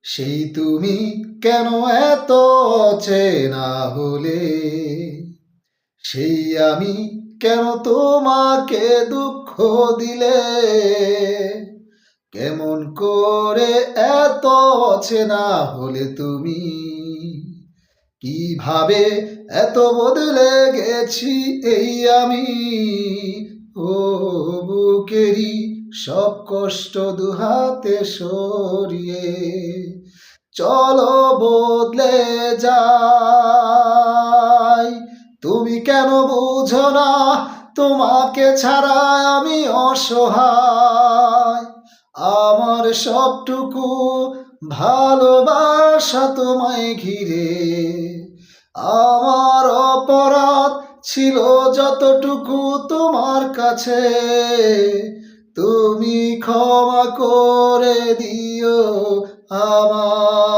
সেই তুমি কেন এত অচেনা হলে? সেই আমি কেন তোমাকে দুঃখ দিলে? কেমন করে এত অচেনা হলে তুমি? কিভাবে এত বদলে গেছি এই আমি? ও বুকেরই সব কষ্ট দুহাতে সরিয়ে চলো বদলে যাই। তুমি কেন বুঝো না তোমাকে ছাড়া আমি অসহায়? আমার সবটুকু ভালোবাসা তোমায় ঘিরে। আমার অপরাধ ছিল যতটুকু তোমার কাছে, তুমি ক্ষমা করে দিও আমায়।